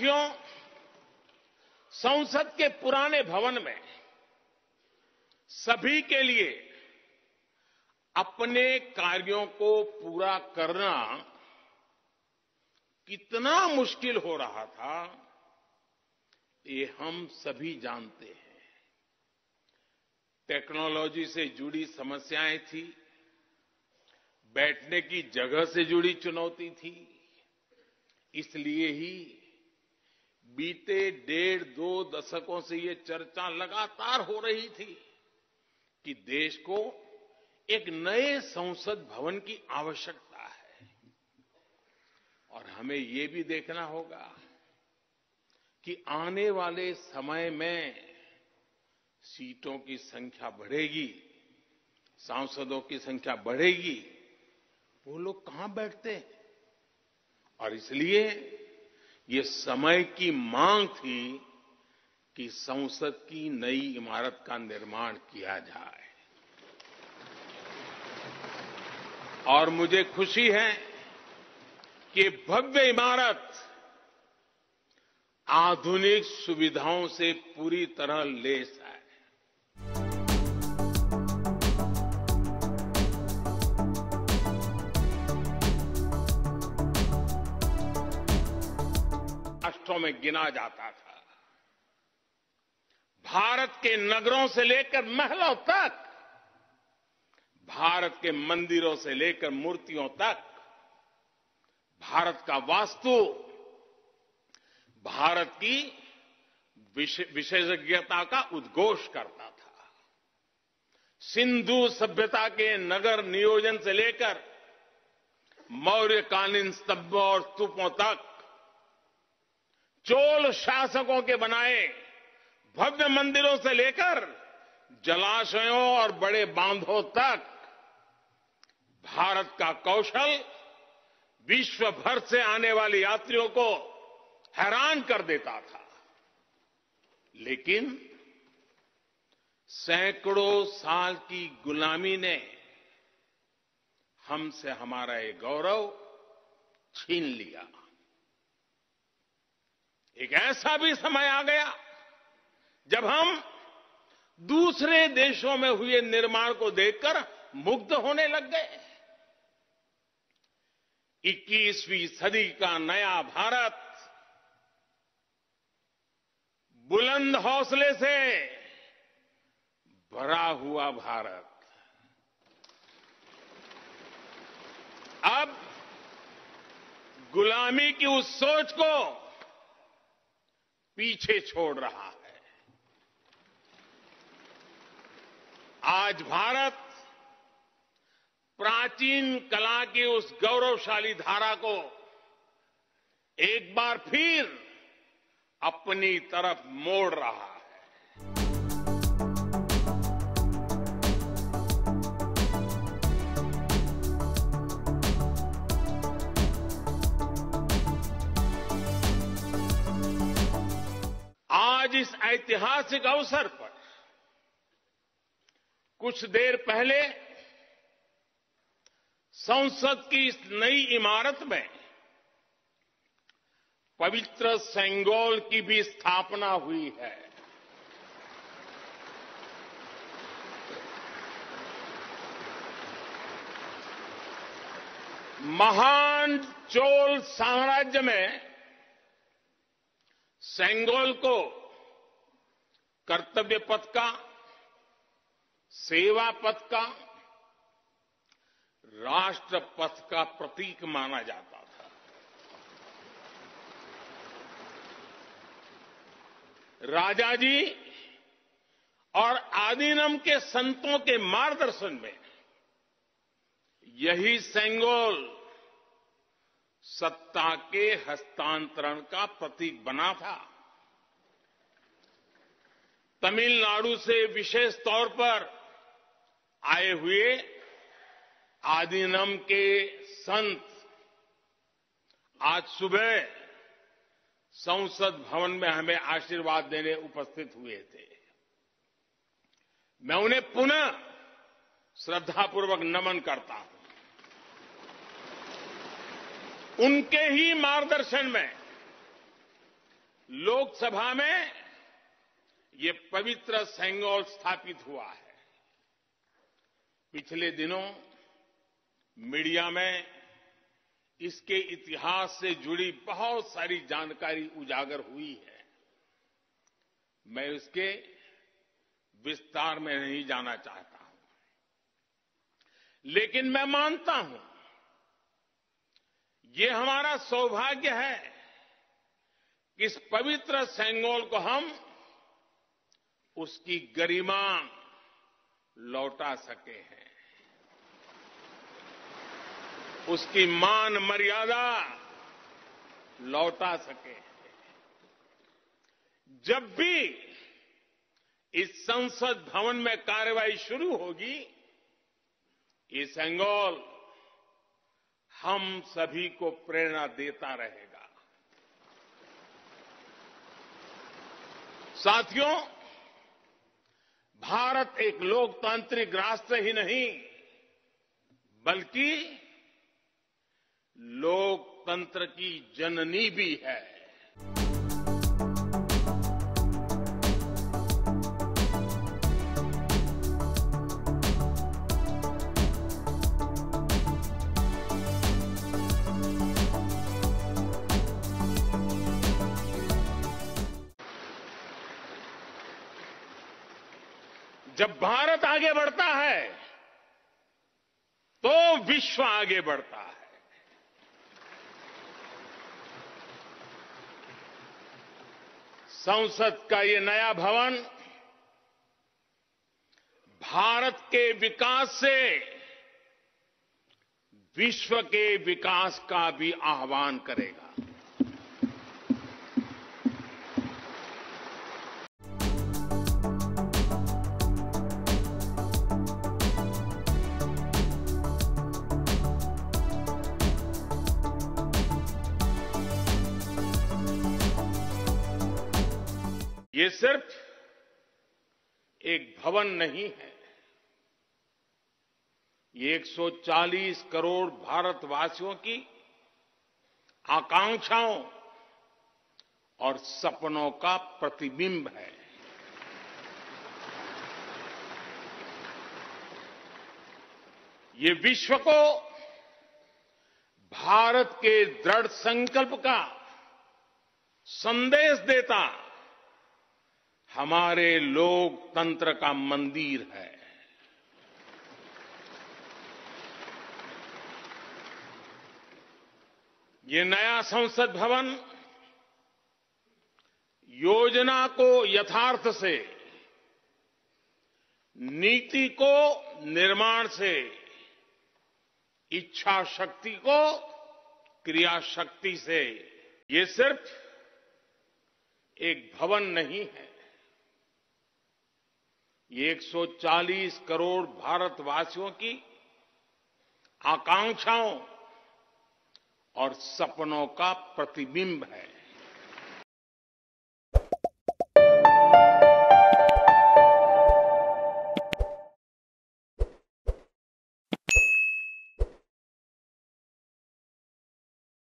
साथियों, संसद के पुराने भवन में सभी के लिए अपने कार्यों को पूरा करना कितना मुश्किल हो रहा था, ये हम सभी जानते हैं। टेक्नोलॉजी से जुड़ी समस्याएं थी, बैठने की जगह से जुड़ी चुनौती थी। इसलिए ही बीते 1.5-2 दशकों से ये चर्चा लगातार हो रही थी कि देश को एक नए संसद भवन की आवश्यकता है। और हमें ये भी देखना होगा कि आने वाले समय में सीटों की संख्या बढ़ेगी, सांसदों की संख्या बढ़ेगी, वो लोग कहां बैठते हैं? और इसलिए ये समय की मांग थी कि संसद की नई इमारत का निर्माण किया जाए। और मुझे खुशी है कि भव्य इमारत आधुनिक सुविधाओं से पूरी तरह लैस है। राष्ट्रों में गिना जाता था। भारत के नगरों से लेकर महलों तक, भारत के मंदिरों से लेकर मूर्तियों तक, भारत का वास्तु भारत की विशेषज्ञता का उद्घोष करता था। सिंधु सभ्यता के नगर नियोजन से लेकर मौर्यकालीन स्तंभों और स्तूपों तक, चोल शासकों के बनाए भव्य मंदिरों से लेकर जलाशयों और बड़े बांधों तक, भारत का कौशल विश्व भर से आने वाले यात्रियों को हैरान कर देता था। लेकिन सैकड़ों साल की गुलामी ने हमसे हमारा ये गौरव छीन लिया। एक ऐसा भी समय आ गया जब हम दूसरे देशों में हुए निर्माण को देखकर मुग्ध होने लग गए। 21वीं सदी का नया भारत बुलंद हौसले से भरा हुआ भारत अब गुलामी की उस सोच को पीछे छोड़ रहा है। आज भारत प्राचीन कला की उस गौरवशाली धारा को एक बार फिर अपनी तरफ मोड़ रहा है। आज इस ऐतिहासिक अवसर पर कुछ देर पहले संसद की इस नई इमारत में पवित्र सेंगोल की भी स्थापना हुई है। महान चोल साम्राज्य में सेंगोल को कर्तव्य पथ का, सेवा पथ का, राष्ट्र पथ का प्रतीक माना जाता था। राजा जी और आदीनम के संतों के मार्गदर्शन में यही सेंगोल सत्ता के हस्तांतरण का प्रतीक बना था। तमिलनाडु से विशेष तौर पर आए हुए आदीनम के संत आज सुबह संसद भवन में हमें आशीर्वाद देने उपस्थित हुए थे। मैं उन्हें पुनः श्रद्धापूर्वक नमन करता हूं। उनके ही मार्गदर्शन में लोकसभा में ये पवित्र सेंगोल स्थापित हुआ है। पिछले दिनों मीडिया में इसके इतिहास से जुड़ी बहुत सारी जानकारी उजागर हुई है। मैं इसके विस्तार में नहीं जाना चाहता हूं, लेकिन मैं मानता हूं ये हमारा सौभाग्य है कि इस पवित्र सेंगोल को हम उसकी गरिमा लौटा सके हैं, उसकी मान मर्यादा लौटा सके। जब भी इस संसद भवन में कार्रवाई शुरू होगी, ये सेंगोल हम सभी को प्रेरणा देता रहेगा। साथियों, भारत एक लोकतांत्रिक राष्ट्र ही नहीं बल्कि लोकतंत्र की जननी भी है। जब भारत आगे बढ़ता है तो विश्व आगे बढ़ता है। संसद का ये नया भवन भारत के विकास से विश्व के विकास का भी आह्वान करेगा। ये सिर्फ एक भवन नहीं है, ये 140 करोड़ भारतवासियों की आकांक्षाओं और सपनों का प्रतिबिंब है। ये विश्व को भारत के दृढ़ संकल्प का संदेश देता हमारे लोकतंत्र का मंदिर है। ये नया संसद भवन योजना को यथार्थ से, नीति को निर्माण से, इच्छा शक्ति को क्रिया शक्ति से, ये सिर्फ एक भवन नहीं है, ये 140 करोड़ भारतवासियों की आकांक्षाओं और सपनों का प्रतिबिंब है।